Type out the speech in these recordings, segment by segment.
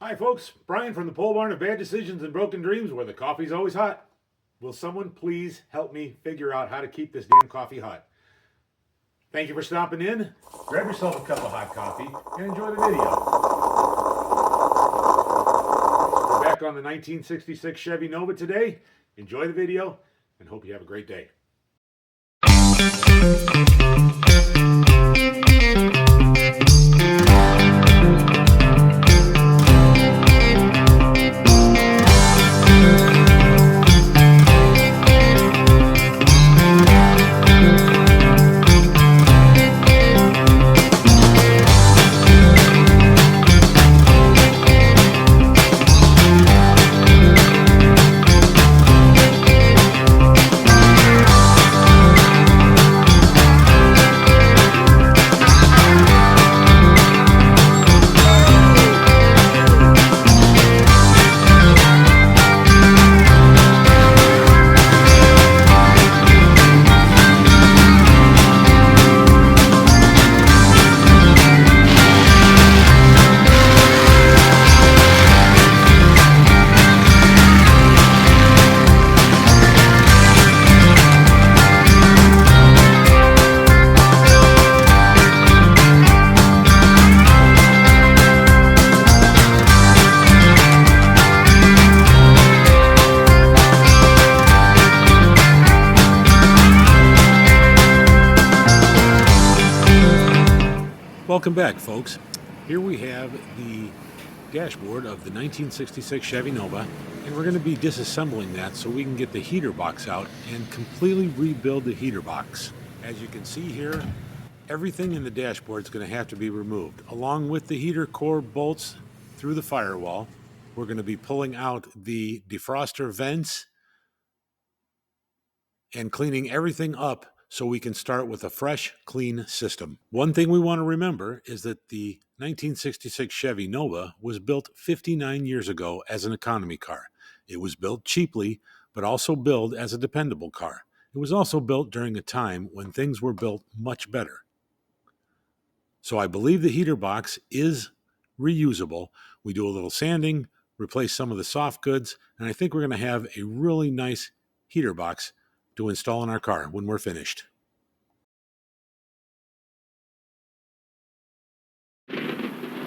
Hi, folks. Brian from the pole barn of bad decisions and broken dreams, where the coffee's always hot. Will someone please help me figure out how to keep this damn coffee hot? Thank you for stopping in. Grab yourself a cup of hot coffee and enjoy the video. We're back on the 1966 Chevy Nova today. Enjoy the video and hope you have a great day. Welcome back, folks. Here we have the dashboard of the 1966 Chevy Nova, and we're going to be disassembling that so we can get the heater box out and completely rebuild the heater box. As you can see here, everything in the dashboard is going to have to be removed, along with the heater core bolts through the firewall. We're going to be pulling out the defroster vents and cleaning everything up so we can start with a fresh, clean system. One thing we want to remember is that the 1966 Chevy Nova was built 59 years ago as an economy car. It was built cheaply, but also built as a dependable car. It was also built during a time when things were built much better. So I believe the heater box is reusable. We do a little sanding, replace some of the soft goods, and I think we're going to have a really nice heater box to install in our car when we're finished.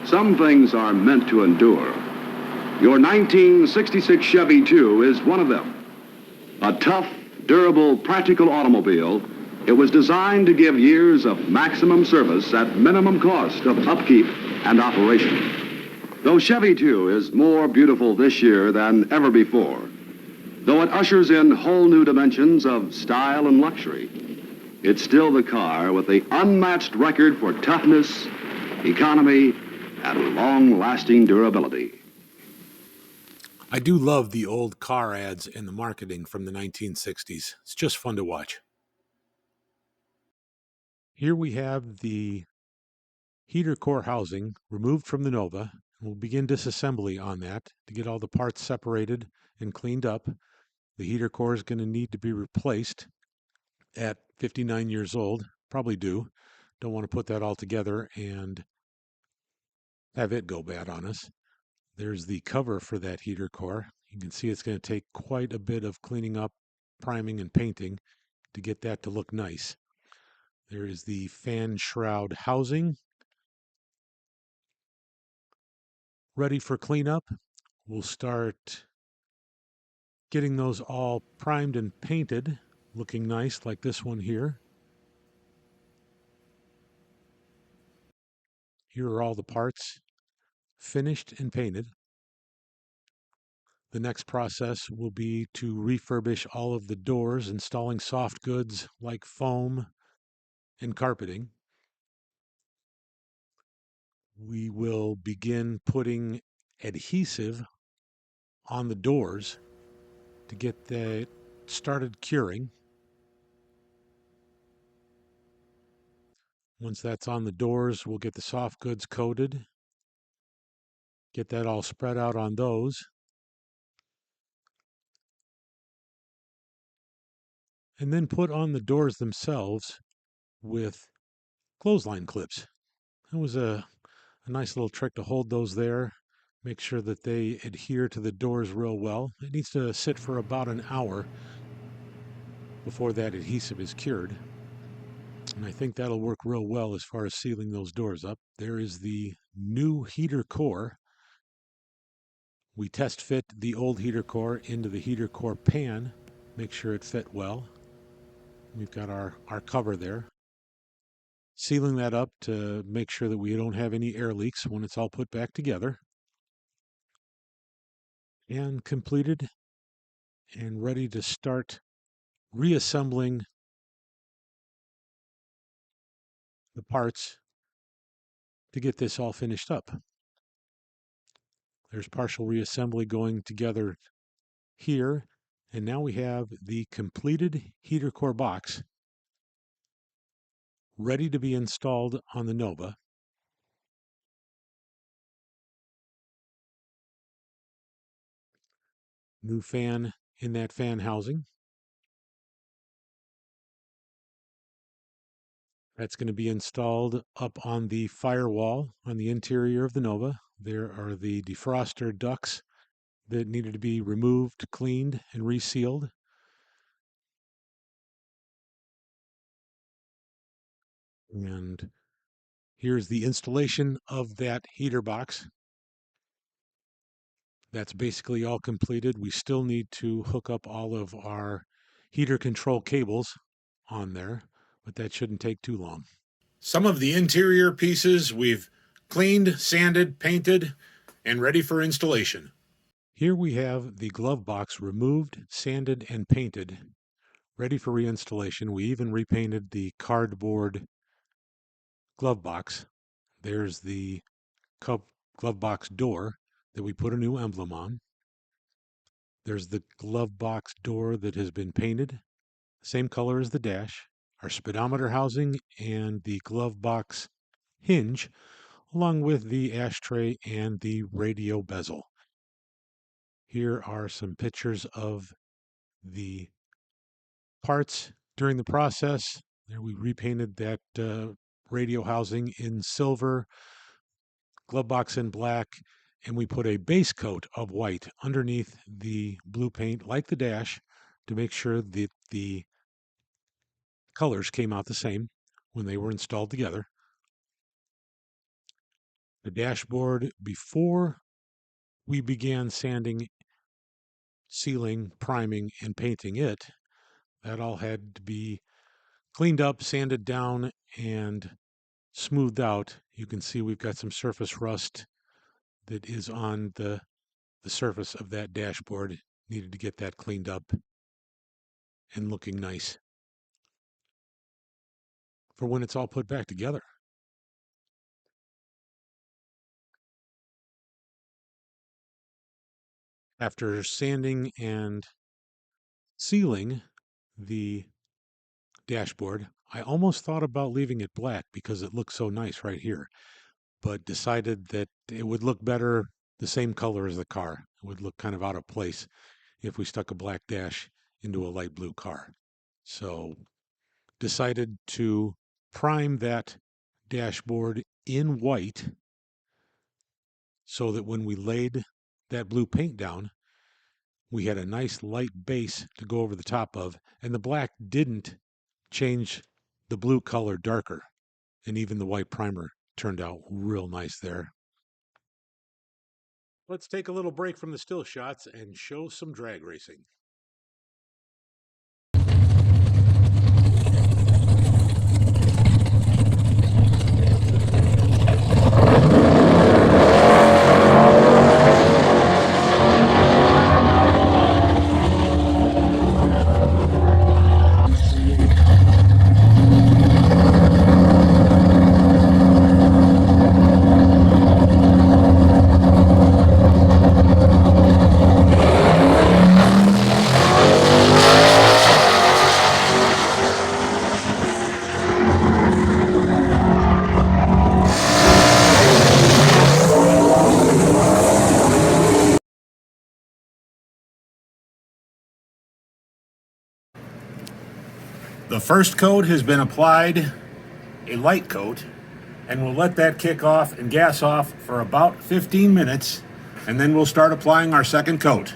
Some things are meant to endure. Your 1966 Chevy 2 is one of them. A tough, durable, practical automobile, it was designed to give years of maximum service at minimum cost of upkeep and operation. Though Chevy 2 is more beautiful this year than ever before, though it ushers in whole new dimensions of style and luxury, it's still the car with the unmatched record for toughness, economy, and long-lasting durability. I do love the old car ads and the marketing from the 1960s. It's just fun to watch. Here we have the heater core housing removed from the Nova. We'll begin disassembly on that to get all the parts separated and cleaned up. The heater core is going to need to be replaced at 59 years old. Probably do. Don't want to put that all together and have it go bad on us. There's the cover for that heater core. You can see it's going to take quite a bit of cleaning up, priming, and painting to get that to look nice. There is the fan shroud housing ready for cleanup. We'll start getting those all primed and painted, looking nice like this one here. Here are all the parts finished and painted. The next process will be to refurbish all of the doors, installing soft goods like foam and carpeting. We will begin putting adhesive on the doors to get that started curing. Once that's on the doors, we'll get the soft goods coated, get that all spread out on those. And then put on the doors themselves with clothesline clips. That was a nice little trick to hold those there Make sure that they adhere to the doors real well. It needs to sit for about an hour before that adhesive is cured. And I think that'll work real well as far as sealing those doors up. There is the new heater core. We test fit the old heater core into the heater core pan, make sure it fit well. We've got our cover there. Sealing that up to make sure that we don't have any air leaks when it's all put back together. And completed and ready to start reassembling the parts to get this all finished up. There's partial reassembly going together here, and now we have the completed heater core box ready to be installed on the Nova. New fan in that fan housing. That's going to be installed up on the firewall on the interior of the Nova. There are the defroster ducts that needed to be removed, cleaned, and resealed. And here's the installation of that heater box. That's basically all completed. We still need to hook up all of our heater control cables on there, but that shouldn't take too long. Some of the interior pieces we've cleaned, sanded, painted, and ready for installation. Here we have the glove box removed, sanded, and painted, ready for reinstallation. We even repainted the cardboard glove box. There's the glove box door that we put a new emblem on. There's the glove box door that has been painted, same color as the dash, our speedometer housing, and the glove box hinge, along with the ashtray and the radio bezel. Here are some pictures of the parts during the process. There we repainted that radio housing in silver, glove box in black, and we put a base coat of white underneath the blue paint like the dash to make sure that the colors came out the same when they were installed together. The dashboard, before we began sanding, sealing, priming, and painting it, that all had to be cleaned up, sanded down, and smoothed out. You can see we've got some surface rust that is on the surface of that dashboard. Needed to get that cleaned up and looking nice for when it's all put back together. After sanding and sealing the dashboard, I almost thought about leaving it black because it looks so nice right here, but decided that it would look better the same color as the car. It would look kind of out of place if we stuck a black dash into a light blue car. So decided to prime that dashboard in white so that when we laid that blue paint down, we had a nice light base to go over the top of, and the black didn't change the blue color darker, and even the white primer turned out real nice there. Let's take a little break from the still shots and show some drag racing. The first coat has been applied, a light coat, and we'll let that kick off and gas off for about 15 minutes and then we'll start applying our second coat.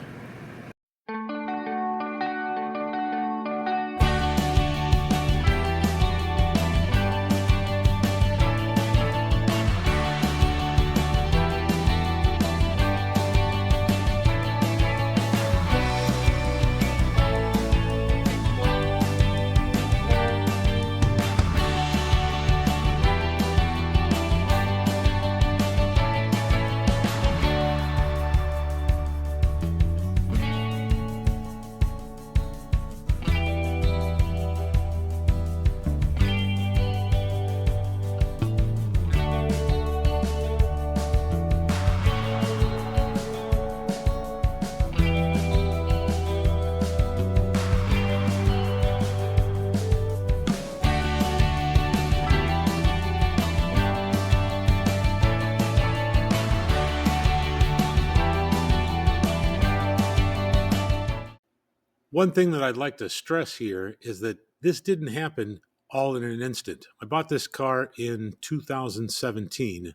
One thing that I'd like to stress here is that this didn't happen all in an instant. I bought this car in 2017,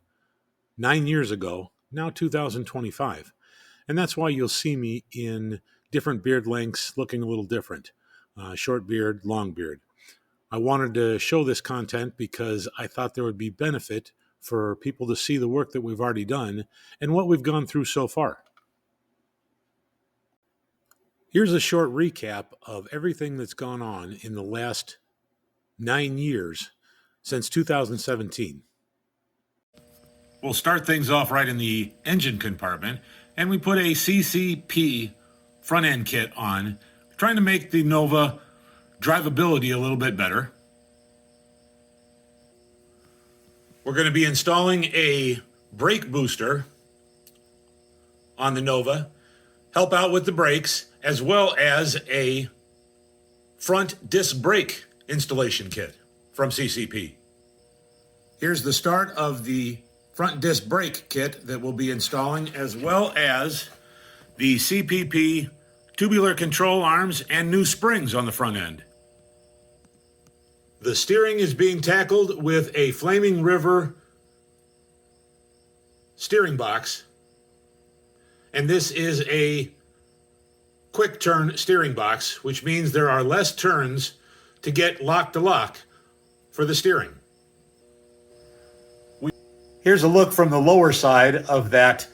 9 years ago, now 2025. And that's why you'll see me in different beard lengths looking a little different. Short beard, long beard. I wanted to show this content because I thought there would be benefit for people to see the work that we've already done and what we've gone through so far. Here's a short recap of everything that's gone on in the last 9 years since 2017. We'll start things off right in the engine compartment, and we put a CCP front end kit on, trying to make the Nova drivability a little bit better. We're going to be installing a brake booster on the Nova, help out with the brakes, as well as a front disc brake installation kit from CCP. Here's the start of the front disc brake kit that we'll be installing, as well as the CPP tubular control arms and new springs on the front end. The steering is being tackled with a Flaming River steering box, and this is a quick turn steering box, which means there are less turns to get lock to lock for the steering. Here's a look from the lower side of that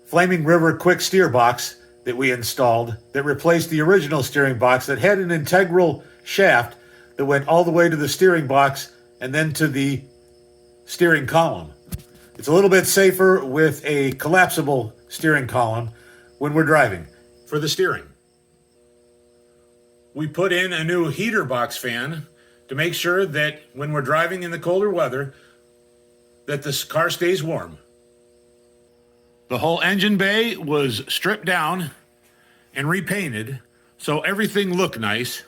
Flaming River quick steer box that we installed that replaced the original steering box that had an integral shaft that went all the way to the steering box and then to the steering column. It's a little bit safer with a collapsible steering column when we're driving. For the steering, we put in a new heater box fan to make sure that when we're driving in the colder weather, that this car stays warm. The whole engine bay was stripped down and repainted, so everything looked nice.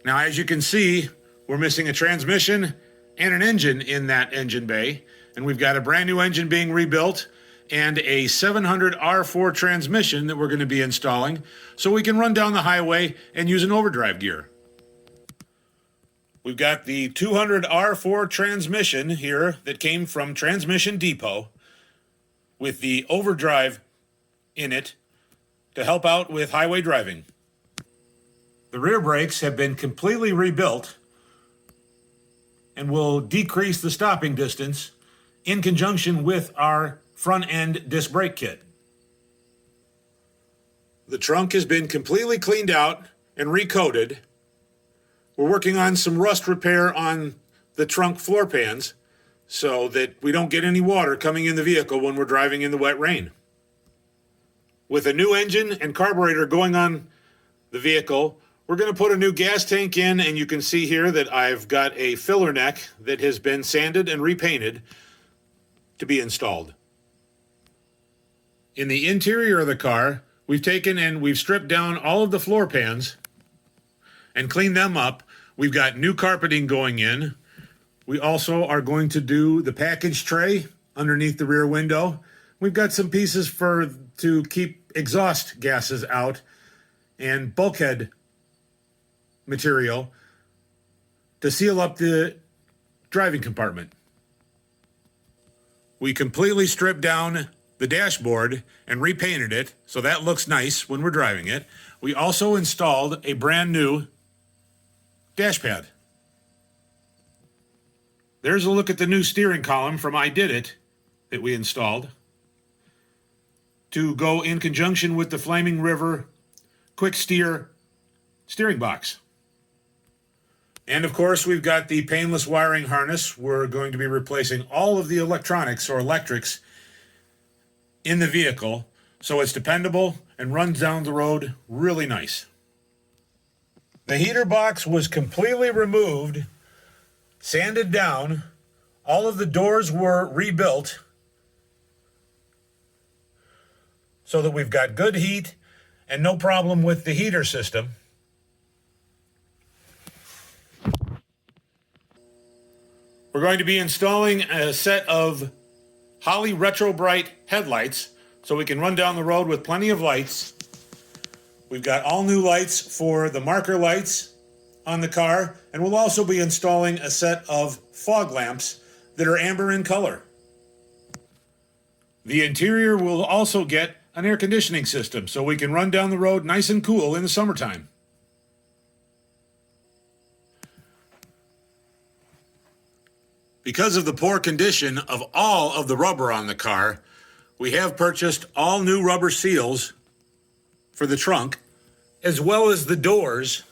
Now, as you can see, we're missing a transmission and an engine in that engine bay, and we've got a brand new engine being rebuilt and a 700 R4 transmission that we're going to be installing so we can run down the highway and use an overdrive gear. We've got the 200 R4 transmission here that came from Transmission Depot with the overdrive in it to help out with highway driving. The rear brakes have been completely rebuilt and will decrease the stopping distance in conjunction with our front end disc brake kit. The trunk has been completely cleaned out and recoated. We're working on some rust repair on the trunk floor pans so that we don't get any water coming in the vehicle when we're driving in the wet rain. With a new engine and carburetor going on the vehicle, we're going to put a new gas tank in, and you can see here that I've got a filler neck that has been sanded and repainted to be installed. In the interior of the car, we've taken and we've stripped down all of the floor pans and cleaned them up. We've got new carpeting going in. We also are going to do the package tray underneath the rear window. We've got some pieces to keep exhaust gases out and bulkhead material to seal up the driving compartment. We completely stripped down the dashboard and repainted it so that looks nice when we're driving it. We also installed a brand new dash pad. There's a look at the new steering column from I Did It that we installed to go in conjunction with the Flaming River Quick Steer steering box. And of course, we've got the painless wiring harness. We're going to be replacing all of the electronics or electrics in the vehicle so it's dependable and runs down the road really nice. The heater box was completely removed, sanded down. All of the doors were rebuilt so that we've got good heat and no problem with the heater system. We're going to be installing a set of Holley Retro Bright headlights so we can run down the road with plenty of lights. We've got all new lights for the marker lights on the car, and we'll also be installing a set of fog lamps that are amber in color. The interior will also get an air conditioning system so we can run down the road nice and cool in the summertime. Because of the poor condition of all of the rubber on the car, we have purchased all new rubber seals for the trunk, as well as the doors.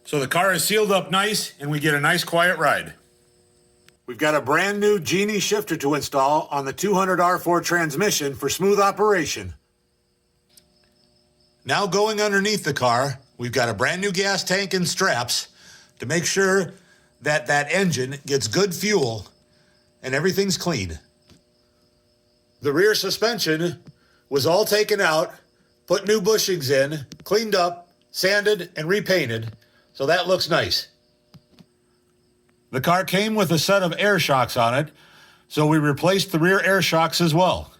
So the car is sealed up nice and we get a nice quiet ride. We've got a brand new Genie shifter to install on the 200R4 transmission for smooth operation. Now going underneath the car, we've got a brand new gas tank and straps to make sure that that engine gets good fuel and everything's clean. The rear suspension was all taken out, put new bushings in, cleaned up, sanded, and repainted, so that looks nice. The car came with a set of air shocks on it, so we replaced the rear air shocks as well.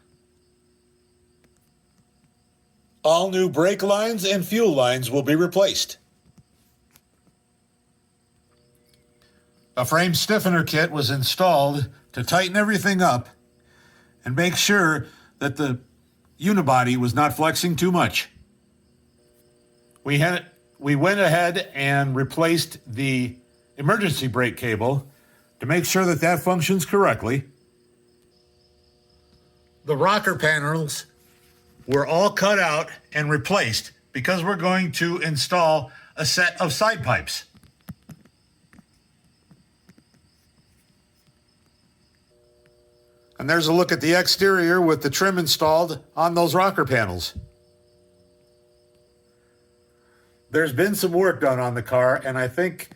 All new brake lines and fuel lines will be replaced. A frame stiffener kit was installed to tighten everything up and make sure that the unibody was not flexing too much. We went ahead and replaced the emergency brake cable to make sure that that functions correctly. The rocker panels were all cut out and replaced because we're going to install a set of side pipes. And there's a look at the exterior with the trim installed on those rocker panels. There's been some work done on the car, and I think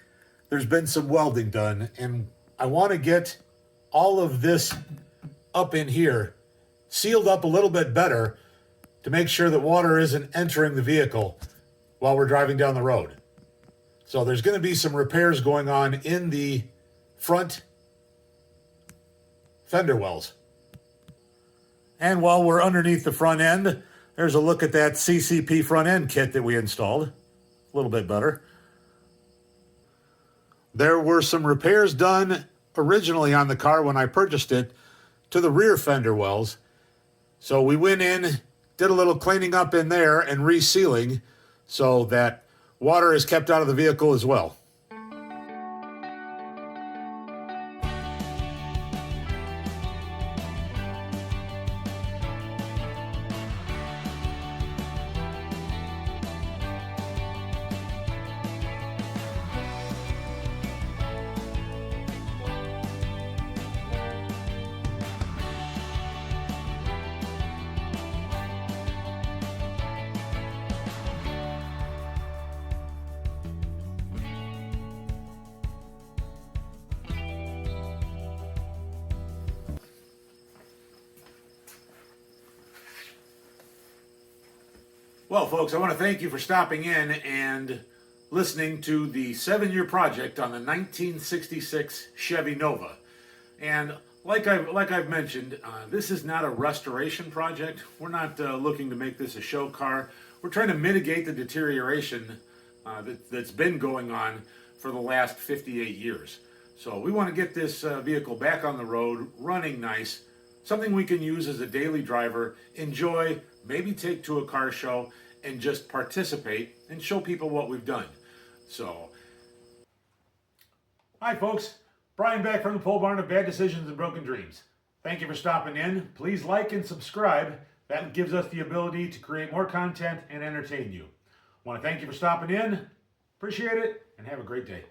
there's been some welding done, and I want to get all of this up in here sealed up a little bit better to make sure that water isn't entering the vehicle while we're driving down the road. So there's going to be some repairs going on in the front fender wells. And while we're underneath the front end, there's a look at that CCP front end kit that we installed. A little bit better. There were some repairs done originally on the car when I purchased it to the rear fender wells. So we went in, did a little cleaning up in there and resealing so that water is kept out of the vehicle as well. Well, folks, I want to thank you for stopping in and listening to the 7-year project on the 1966 Chevy Nova. And like I've mentioned, this is not a restoration project. We're not looking to make this a show car. We're trying to mitigate the deterioration that's been going on for the last 58 years. So we want to get this vehicle back on the road, running nice, something we can use as a daily driver, enjoy, maybe take to a car show, and just participate and show people what we've done. So, hi folks, Brian back from the pole barn of Bad Decisions and Broken Dreams. Thank you for stopping in. Please like and subscribe. That gives us the ability to create more content and entertain you. I want to thank you for stopping in. Appreciate it, and have a great day.